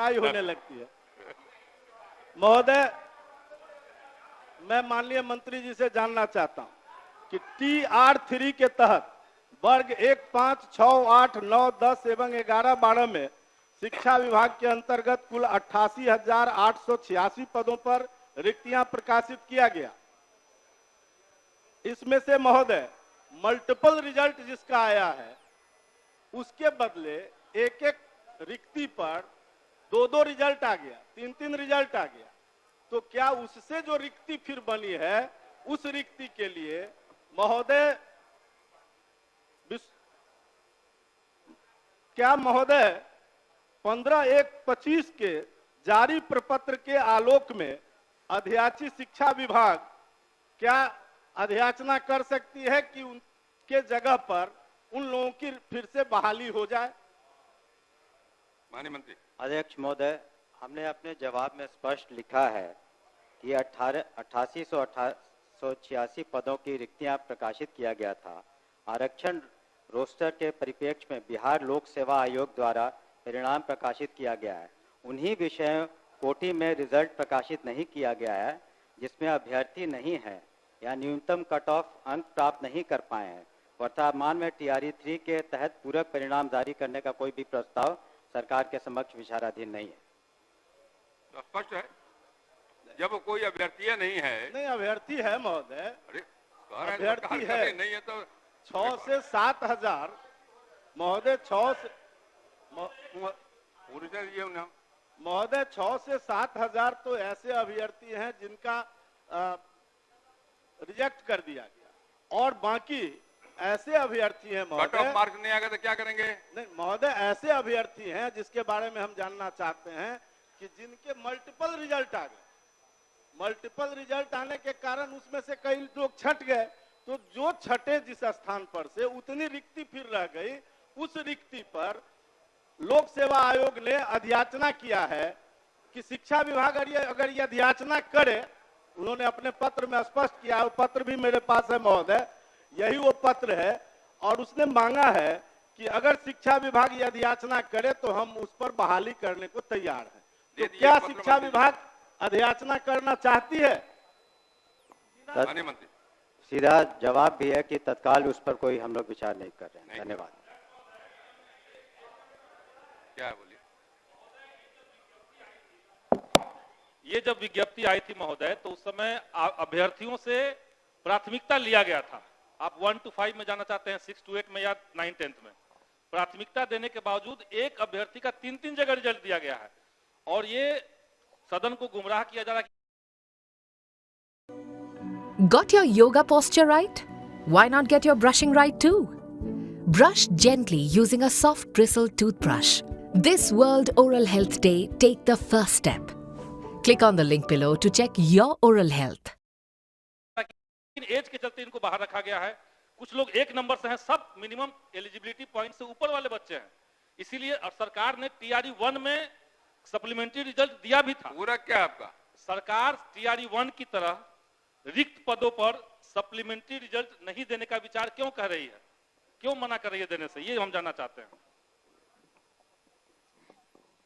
होने लगती है। महोदय, मैं माननीय मंत्री जी से जानना चाहता हूं कि TR3 के तहत वर्ग 1, 5, 6, 8, 9, 10 एवं 11, 12 में शिक्षा विभाग के अंतर्गत कुल 88,886 पदों पर रिक्तियां प्रकाशित किया गया। इसमें से महोदय मल्टीपल रिजल्ट जिसका आया है उसके बदले एक एक रिक्ति पर 2-2 रिजल्ट आ गया, 3-3 रिजल्ट आ गया। तो क्या उससे जो रिक्ति फिर बनी है उस रिक्ति के लिए महोदय क्या महोदय 15/1/25 के जारी प्रपत्र के आलोक में अध्याची शिक्षा विभाग क्या अध्याचना कर सकती है कि उनके जगह पर उन लोगों की फिर से बहाली हो जाए? माननीय मंत्री। अध्यक्ष महोदय, हमने अपने जवाब में स्पष्ट लिखा है कि 8886 पदों की रिक्तियां प्रकाशित किया गया था। आरक्षण रोस्टर के परिप्रेक्ष्य में बिहार लोक सेवा आयोग द्वारा परिणाम प्रकाशित किया गया है। उन्हीं विषयों कोटि में रिजल्ट प्रकाशित नहीं किया गया है जिसमें अभ्यर्थी नहीं है या न्यूनतम कट ऑफ अंक प्राप्त नहीं कर पाए हैं। वर्तमान में TR3 के तहत पूरक परिणाम जारी करने का कोई भी प्रस्ताव सरकार के समक्ष विचाराधीन नहीं है। तो स्पष्ट है, जब कोई अभ्यर्थी नहीं है। नहीं, अभ्यर्थी है महोदय, अभ्यर्थी है। नहीं है तो 6 से 7 हजार महोदय, 6 से महोदय 6 से 7 हजार तो ऐसे अभ्यर्थी हैं जिनका रिजेक्ट कर दिया गया और बाकी ऐसे अभ्यर्थी हैं महोदय, कट ऑफ मार्क नहीं आएगा तो क्या करेंगे? नहीं महोदय, ऐसे अभ्यर्थी हैं जिसके बारे में हम जानना चाहते हैं कि जिनके मल्टीपल रिजल्ट आ गए। मल्टीपल रिजल्ट आने के कारण उसमें से कई लोग छट गए, तो जो छठे जिस स्थान पर से उतनी रिक्ति फिर रह गई, उस रिक्ति पर लोक सेवा आयोग ने अध्याचना किया है कि शिक्षा विभाग अगर ये अध्याचना करे, उन्होंने अपने पत्र में स्पष्ट किया, वो पत्र भी मेरे पास है महोदय, यही वो पत्र है, और उसने मांगा है कि अगर शिक्षा विभाग ये अध्याचना करे तो हम उस पर बहाली करने को तैयार हैं। तो क्या शिक्षा विभाग अध्याचना करना चाहती है? माननीय मंत्री। सीधा जवाब भी है कि तत्काल उस पर कोई हम लोग विचार नहीं कर रहे हैं। धन्यवाद। क्या बोलिए? ये जब विज्ञप्ति आई थी महोदय, तो उस समय अभ्यर्थियों से प्राथमिकता लिया गया था। आप 1 to 5 में जाना चाहते हैं, 6 to 8 में या 9, 10th में। प्राथमिकता देने के बावजूद एक अभ्यर्थी का 3-3 जगह रिजल्ट दिया गया है और ये सदन को गुमराह किया जा रहा है। Got your yoga posture right? Why not get your brushing right too? Brush gently using a soft bristle toothbrush. This World Oral Health Day, take the first step. Click on the link below to check your oral health. Age के चलते इनको बाहर रखा गया है। कुछ लोग 1 number से हैं, सब मिनिमम एलिजिबिलिटी पॉइंट से ऊपर वाले बच्चे हैं। इसीलिए और सरकार ने TR1 में सप्लीमेंट्री रिजल्ट दिया भी था। पूरा क्या आपका? सरकार TR1 की तरह रिक्त पदों पर सप्लीमेंट्री रिजल्ट नहीं देने का विचार क्यों कर रही है, क्यों मना कर रही है देने से, ये हम जानना चाहते हैं।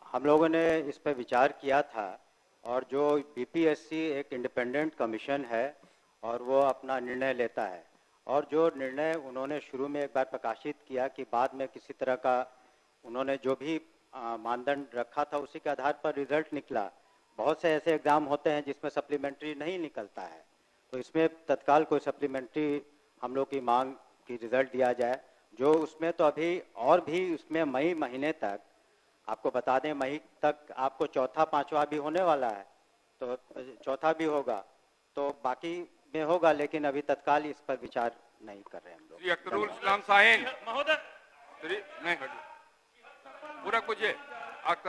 हम लोगों ने इस पर विचार किया था और जो BPSC एक इंडिपेंडेंट कमीशन है और वो अपना निर्णय लेता है, और जो निर्णय उन्होंने शुरू में एक बार प्रकाशित किया कि बाद में किसी तरह का उन्होंने जो भी मानदंड रखा था उसी के आधार पर रिजल्ट निकला। बहुत से ऐसे एग्जाम होते हैं जिसमें सप्लीमेंट्री नहीं निकलता है, तो इसमें तत्काल कोई सप्लीमेंट्री हम लोग की मांग की रिजल्ट दिया जाए। जो उसमें तो अभी और भी उसमें मई महीने तक, आपको बता दें मई तक आपको चौथा 5वां भी होने वाला है, तो चौथा भी होगा, तो बाकी में होगा, लेकिन अभी तत्काल इस पर विचार नहीं कर रहे हम लोग। श्री अख्तरुल इस्लाम साहिन महोदय नहीं पूरा कुछ है।